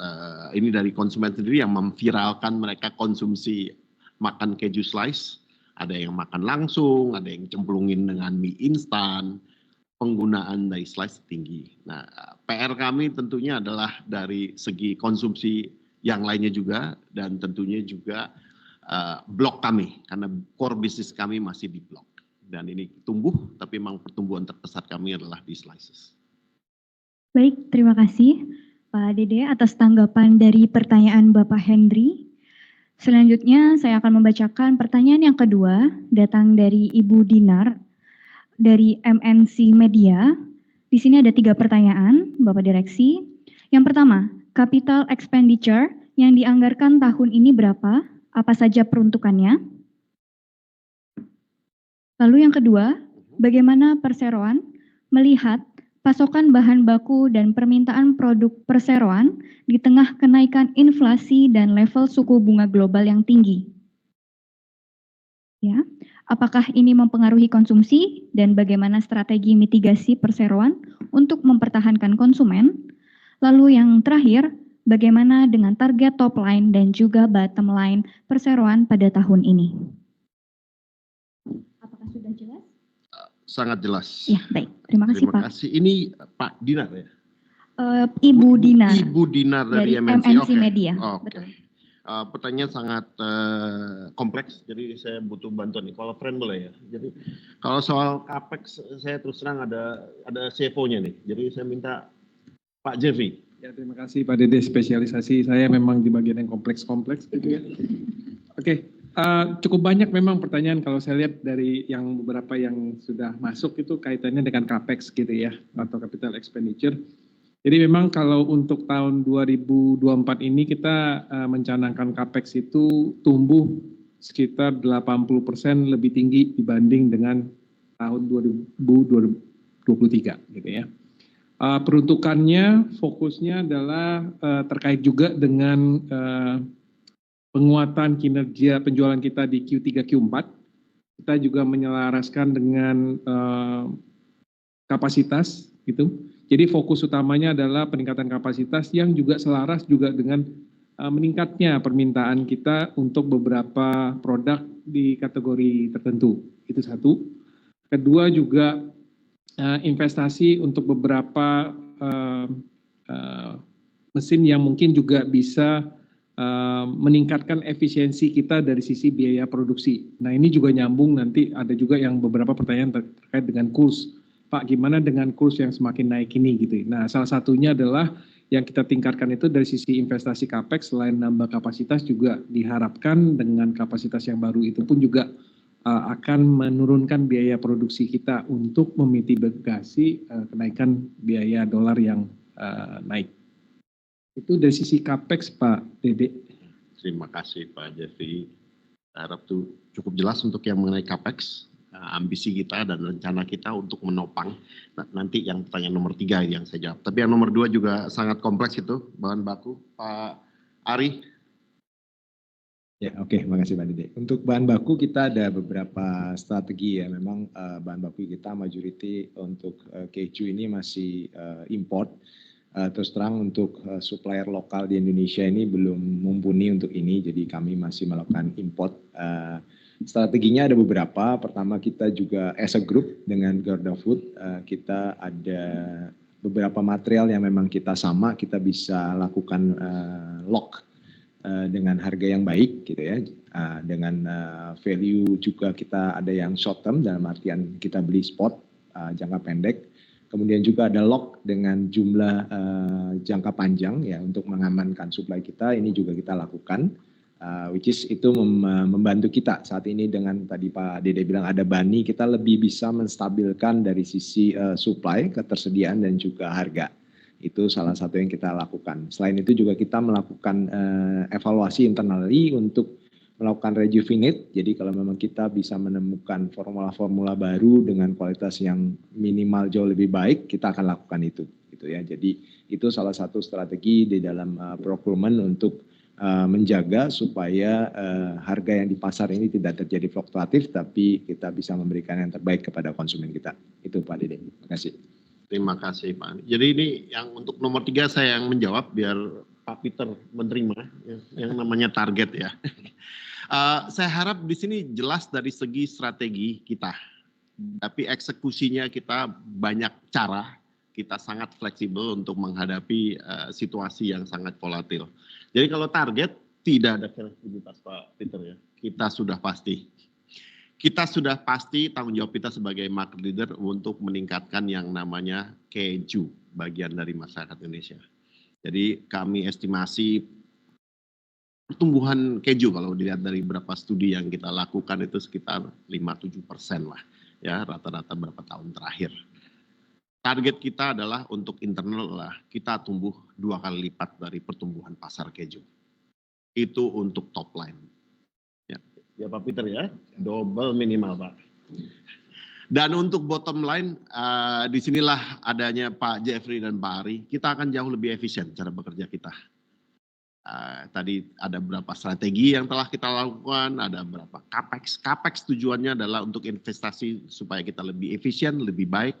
[SPEAKER 3] ini dari konsumen sendiri yang memviralkan mereka konsumsi makan keju slice. Ada yang makan langsung, ada yang cemplungin dengan mie instan, penggunaan dari slice tinggi. Nah, PR kami tentunya adalah dari segi konsumsi yang lainnya juga, dan tentunya juga blok kami, karena core bisnis kami masih di blok. Dan ini tumbuh, tapi memang pertumbuhan terbesar kami adalah di slices.
[SPEAKER 5] Baik, terima kasih Pak Dede atas tanggapan dari pertanyaan Bapak Henry. Selanjutnya saya akan membacakan pertanyaan yang kedua, datang dari Ibu Dinar dari MNC Media. Di sini ada 3 pertanyaan, Bapak Direksi. Yang pertama, capital expenditure yang dianggarkan tahun ini berapa? Apa saja peruntukannya? Lalu yang kedua, bagaimana perseroan melihat pasokan bahan baku dan permintaan produk perseroan di tengah kenaikan inflasi dan level suku bunga global yang tinggi? Ya, apakah ini mempengaruhi konsumsi dan bagaimana strategi mitigasi perseroan untuk mempertahankan konsumen? Lalu yang terakhir, bagaimana dengan target top line dan juga bottom line perseroan pada tahun ini? Apakah sudah jelas?
[SPEAKER 3] Sangat jelas.
[SPEAKER 5] Ya, baik. Terima kasih,
[SPEAKER 3] Terima
[SPEAKER 5] Pak.
[SPEAKER 3] kasih. Ini Pak Dinar ya?
[SPEAKER 5] Ibu Dinar.
[SPEAKER 3] Ibu Dinar dari MNC.
[SPEAKER 5] MNC Media.
[SPEAKER 3] Oke.
[SPEAKER 5] Betul.
[SPEAKER 3] Pertanyaan sangat kompleks, jadi saya butuh bantuan nih. Kalau friend boleh ya. Jadi kalau soal capex, saya terus terang ada CFO-nya nih. Jadi saya minta Pak Jeffrey.
[SPEAKER 4] Ya, terima kasih Pak Dede, spesialisasi saya memang di bagian yang kompleks-kompleks gitu ya. Oke. Cukup banyak memang pertanyaan kalau saya lihat dari yang beberapa yang sudah masuk itu kaitannya dengan capex gitu ya, atau capital expenditure. Jadi memang kalau untuk tahun 2024 ini kita mencanangkan capex itu tumbuh sekitar 80% lebih tinggi dibanding dengan tahun 2023 gitu ya. Peruntukannya fokusnya adalah terkait juga dengan penguatan kinerja penjualan kita di Q3, Q4 kita juga menyelaraskan dengan kapasitas gitu. Jadi fokus utamanya adalah peningkatan kapasitas yang juga selaras juga dengan meningkatnya permintaan kita untuk beberapa produk di kategori tertentu. Itu satu. Kedua juga investasi untuk beberapa mesin yang mungkin juga bisa meningkatkan efisiensi kita dari sisi biaya produksi. Nah ini juga nyambung, nanti ada juga yang beberapa pertanyaan terkait dengan kurs. Pak, gimana dengan kurs yang semakin naik ini gitu. Nah salah satunya adalah yang kita tingkatkan itu dari sisi investasi capex, selain nambah kapasitas juga diharapkan dengan kapasitas yang baru itu pun juga akan menurunkan biaya produksi kita untuk memitigasi kenaikan biaya dolar yang naik. Itu dari sisi capex, Pak Dede.
[SPEAKER 3] Terima kasih Pak Jeffrey. Harap itu cukup jelas untuk yang mengenai capex, ambisi kita dan rencana kita untuk menopang. Nah, nanti yang pertanyaan nomor 3 yang saya jawab. Tapi yang nomor 2 juga sangat kompleks itu, bahan baku. Pak Ari.
[SPEAKER 7] Ya, oke, makasih Pak Dede. Untuk bahan baku kita ada beberapa strategi ya. Memang bahan baku kita majority untuk keju ini masih import. Terus terang untuk supplier lokal di Indonesia ini belum mumpuni untuk ini, jadi kami masih melakukan import. Strateginya ada beberapa. Pertama, kita juga as a group dengan Garuda Food, kita ada beberapa material yang memang kita sama, kita bisa lakukan lock dengan harga yang baik gitu ya. Dengan value juga kita ada yang short term, dalam artian kita beli spot jangka pendek. Kemudian juga ada lock dengan jumlah jangka panjang ya untuk mengamankan supply kita. Ini juga kita lakukan, which is itu membantu kita saat ini dengan tadi Pak Dede bilang ada BANI, kita lebih bisa menstabilkan dari sisi supply, ketersediaan dan juga harga. Itu salah satu yang kita lakukan. Selain itu juga kita melakukan evaluasi internally untuk melakukan rejuvenate. Jadi kalau memang kita bisa menemukan formula-formula baru dengan kualitas yang minimal jauh lebih baik, kita akan lakukan itu gitu ya. Jadi itu salah satu strategi di dalam procurement untuk menjaga supaya harga yang di pasar ini tidak terjadi fluktuatif, tapi kita bisa memberikan yang terbaik kepada konsumen kita. Itu Pak Dede. Terima kasih.
[SPEAKER 3] Terima kasih Pak. Jadi ini yang untuk nomor 3 saya yang menjawab biar Pak Peter menerima yang namanya target ya. Saya harap di sini jelas dari segi strategi kita, tapi eksekusinya kita banyak cara, kita sangat fleksibel untuk menghadapi situasi yang sangat volatil. Jadi kalau target tidak ada fleksibilitas Pak Peter ya, kita sudah pasti tanggung jawab kita sebagai market leader untuk meningkatkan yang namanya keju bagian dari masyarakat Indonesia. Jadi kami estimasi pertumbuhan keju kalau dilihat dari beberapa studi yang kita lakukan itu sekitar 5-7% lah ya rata-rata beberapa tahun terakhir. Target kita adalah untuk internal lah kita tumbuh 2 kali lipat dari pertumbuhan pasar keju. Itu untuk top line. Ya Pak Peter ya, double minimal Pak. Dan untuk bottom line, disinilah adanya Pak Jeffrey dan Pak Ari, kita akan jauh lebih efisien cara bekerja kita. Tadi ada beberapa strategi yang telah kita lakukan, ada beberapa capex. Capex tujuannya adalah untuk investasi supaya kita lebih efisien, lebih baik.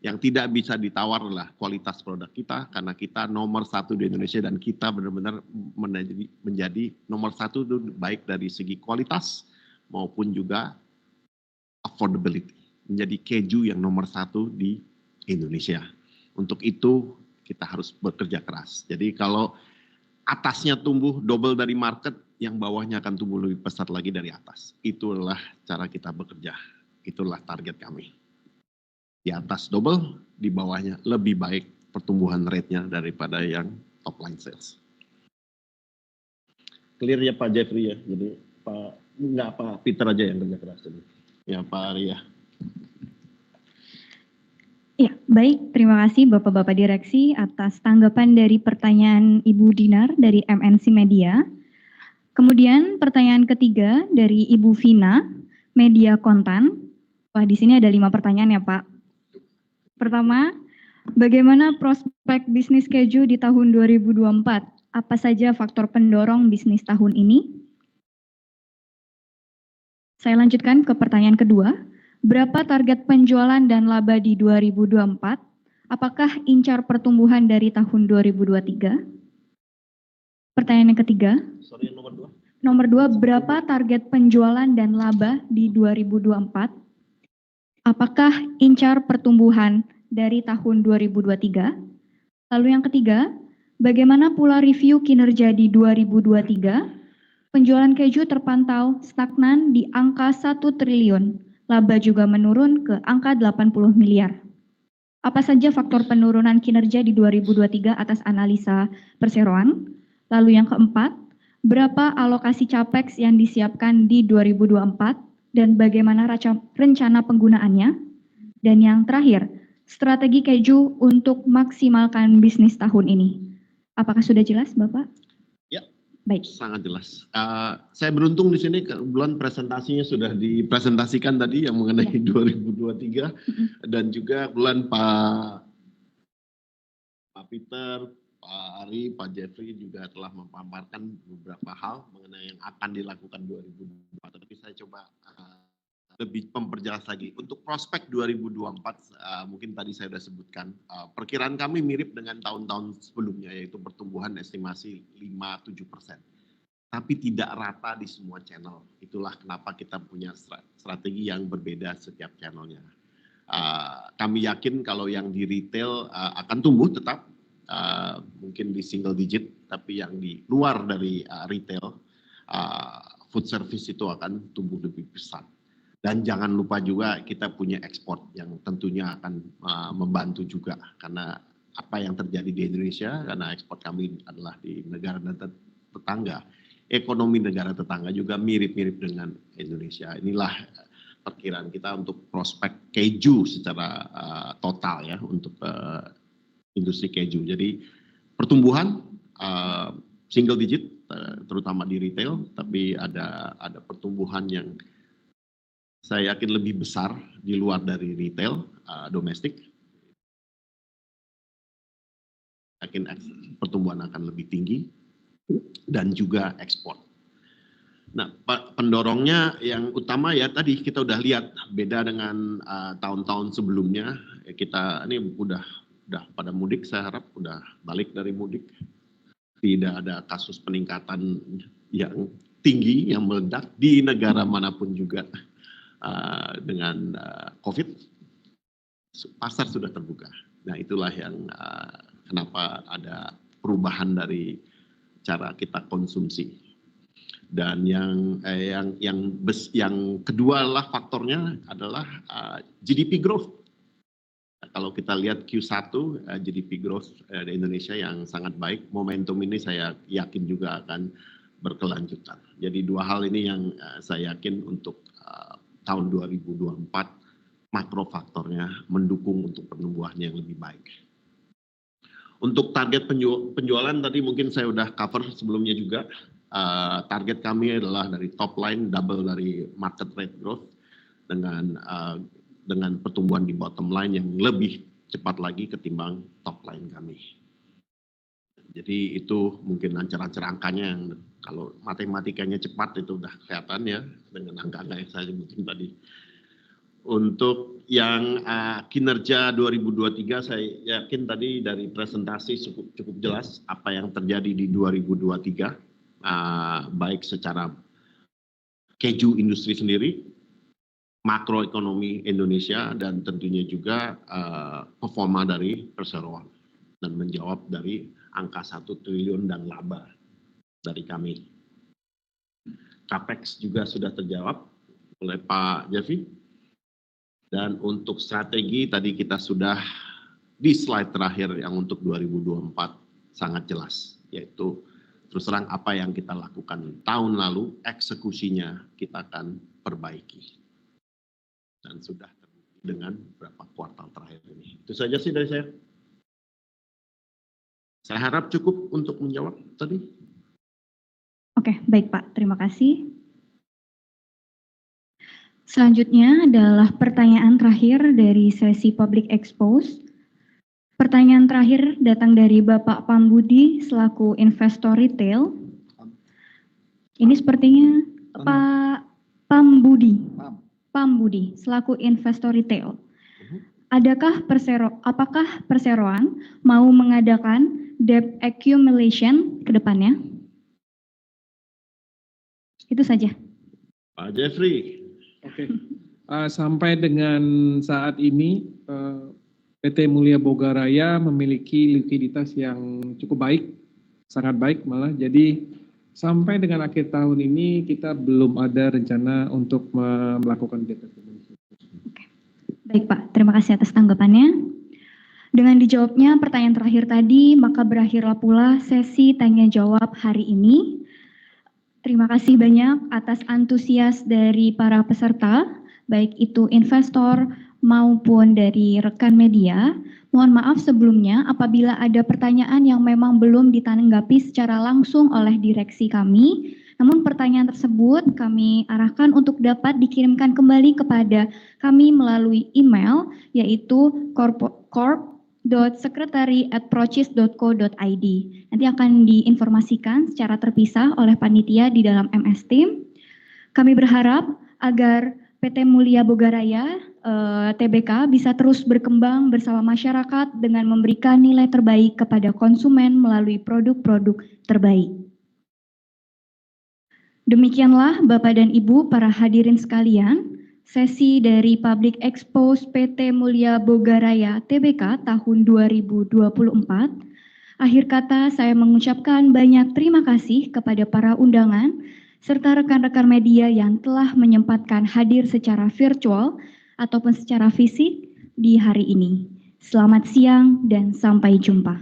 [SPEAKER 3] Yang tidak bisa ditawar adalah kualitas produk kita, karena kita nomor 1 di Indonesia dan kita benar-benar menjadi nomor 1 baik dari segi kualitas maupun juga affordability. Menjadi keju yang nomor 1 di Indonesia. Untuk itu kita harus bekerja keras. Jadi kalau atasnya tumbuh double dari market, yang bawahnya akan tumbuh lebih pesat lagi dari atas. Itulah cara kita bekerja. Itulah target kami. Di atas double, di bawahnya lebih baik pertumbuhan rate-nya daripada yang top line sales. Clear ya Pak Jeffrey ya? Jadi Pak Peter aja yang kerja keras ini. Ya Pak Arya.
[SPEAKER 5] Ya, baik. Terima kasih Bapak-Bapak Direksi atas tanggapan dari pertanyaan Ibu Dinar dari MNC Media. Kemudian pertanyaan ketiga dari Ibu Vina, Media Kontan. Wah, di sini ada 5 pertanyaan ya Pak. Pertama, bagaimana prospek bisnis keju di tahun 2024? Apa saja faktor pendorong bisnis tahun ini? Saya lanjutkan ke pertanyaan kedua. Berapa target penjualan dan laba di 2024? Apakah incar pertumbuhan dari tahun 2023? Pertanyaan yang ketiga.
[SPEAKER 3] Sorry, yang nomor 2.
[SPEAKER 5] Nomor 2, berapa target penjualan dan laba di 2024? Apakah incar pertumbuhan dari tahun 2023? Lalu yang ketiga, bagaimana pula review kinerja di 2023? Penjualan keju terpantau stagnan di angka 1 triliun, laba juga menurun ke angka 80 miliar. Apa saja faktor penurunan kinerja di 2023 atas analisa perseroan? Lalu yang keempat, berapa alokasi capex yang disiapkan di 2024 dan bagaimana rencana penggunaannya? Dan yang terakhir, strategi keju untuk maksimalkan bisnis tahun ini. Apakah sudah jelas, Bapak?
[SPEAKER 3] Ya.
[SPEAKER 5] Baik.
[SPEAKER 3] Sangat jelas. Saya beruntung di sini kebetulan presentasinya sudah dipresentasikan tadi yang mengenai 2023 dan juga kebetulan Pak Peter, Pak Ari, Pak Jeffrey juga telah memaparkan beberapa hal mengenai yang akan dilakukan 2024. Tapi saya coba lebih memperjelas lagi. Untuk prospek 2024, mungkin tadi saya sudah sebutkan, perkiraan kami mirip dengan tahun-tahun sebelumnya, yaitu pertumbuhan estimasi 5-7%. Tapi tidak rata di semua channel. Itulah kenapa kita punya strategi yang berbeda setiap channelnya. Kami yakin kalau yang di retail akan tumbuh tetap, mungkin di single digit, tapi yang di luar dari retail, food service itu akan tumbuh lebih besar. Dan jangan lupa juga kita punya ekspor yang tentunya akan membantu juga, karena apa yang terjadi di Indonesia, karena ekspor kami adalah di negara tetangga, ekonomi negara tetangga juga mirip-mirip dengan Indonesia. Inilah perkiraan kita untuk prospek keju secara total ya, untuk industri keju. Jadi pertumbuhan single digit, terutama di retail, tapi ada pertumbuhan yang saya yakin lebih besar di luar dari retail domestik. Yakin pertumbuhan akan lebih tinggi dan juga ekspor. Nah, pendorongnya yang utama ya tadi kita udah lihat beda dengan tahun-tahun sebelumnya. Kita ini udah pada mudik, saya harap udah balik dari mudik. Tidak ada kasus peningkatan yang tinggi yang meledak di negara manapun juga. Dengan COVID, pasar sudah terbuka. Nah, itulah yang kenapa ada perubahan dari cara kita konsumsi. Dan yang kedua adalah faktornya adalah GDP growth. Nah, kalau kita lihat Q1 GDP growth di Indonesia yang sangat baik, momentum ini saya yakin juga akan berkelanjutan. Jadi dua hal ini yang saya yakin untuk tahun 2024 makro faktornya mendukung untuk pertumbuhan yang lebih baik. Untuk target penjualan tadi mungkin saya udah cover sebelumnya juga. Target kami adalah dari top line double dari market rate growth dengan pertumbuhan di bottom line yang lebih cepat lagi ketimbang top line kami. Jadi itu mungkin ancar-ancar angkanya yang kalau matematikanya cepat itu udah kelihatan ya dengan angka-angka yang saya sebutin tadi. Untuk yang kinerja 2023 saya yakin tadi dari presentasi cukup jelas apa yang terjadi di 2023 baik secara keju industri sendiri, makroekonomi Indonesia dan tentunya juga performa dari perseroan dan menjawab dari angka 1 triliun dan laba dari kami. Capex juga sudah terjawab oleh Pak Jeffrey. Dan untuk strategi tadi kita sudah di slide terakhir yang untuk 2024 sangat jelas. Yaitu terus terang apa yang kita lakukan tahun lalu, eksekusinya kita akan perbaiki. Dan sudah terbukti dengan beberapa kuartal terakhir ini. Itu saja sih dari saya. Saya harap cukup untuk menjawab tadi.
[SPEAKER 5] Oke, baik Pak. Terima kasih. Selanjutnya adalah pertanyaan terakhir dari sesi public expose. Pertanyaan terakhir datang dari Bapak Pambudi selaku investor retail. Ini sepertinya Pak Pambudi.
[SPEAKER 2] Pam.
[SPEAKER 5] Pambudi selaku investor retail. Apakah perseroan mau mengadakan debt accumulation ke depannya? Itu saja.
[SPEAKER 3] Pak Jeffrey.
[SPEAKER 4] Oke. Sampai dengan saat ini PT Mulia Boga Raya memiliki likuiditas yang cukup baik, sangat baik malah. Jadi sampai dengan akhir tahun ini kita belum ada rencana untuk melakukan debt accumulation.
[SPEAKER 5] Baik Pak, terima kasih atas tanggapannya. Dengan dijawabnya pertanyaan terakhir tadi, maka berakhirlah pula sesi tanya jawab hari ini. Terima kasih banyak atas antusias dari para peserta, baik itu investor maupun dari rekan media. Mohon maaf sebelumnya apabila ada pertanyaan yang memang belum ditanggapi secara langsung oleh direksi kami. Namun pertanyaan tersebut kami arahkan untuk dapat dikirimkan kembali kepada kami melalui email yaitu corp.secretary@procis.co.id. Nanti akan diinformasikan secara terpisah oleh panitia di dalam MS Team. Kami berharap agar PT Mulia Boga Raya TBK bisa terus berkembang bersama masyarakat dengan memberikan nilai terbaik kepada konsumen melalui produk-produk terbaik. Demikianlah Bapak dan Ibu para hadirin sekalian, sesi dari Public Expose PT Mulia Boga Raya TBK tahun 2024. Akhir kata saya mengucapkan banyak terima kasih kepada para undangan serta rekan-rekan media yang telah menyempatkan hadir secara virtual ataupun secara fisik di hari ini. Selamat siang dan sampai jumpa.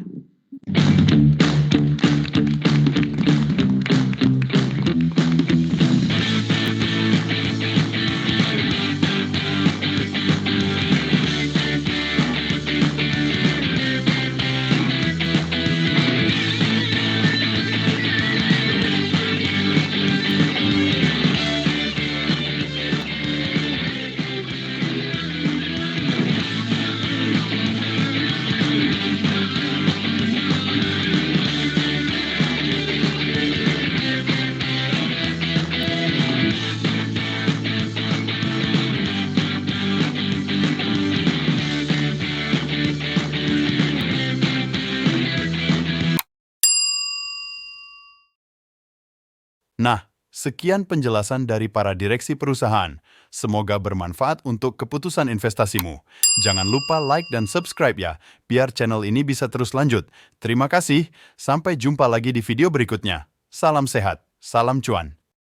[SPEAKER 1] Nah, sekian penjelasan dari para direksi perusahaan. Semoga bermanfaat untuk keputusan investasimu. Jangan lupa like dan subscribe ya, biar channel ini bisa terus lanjut. Terima kasih, sampai jumpa lagi di video berikutnya. Salam sehat, salam cuan.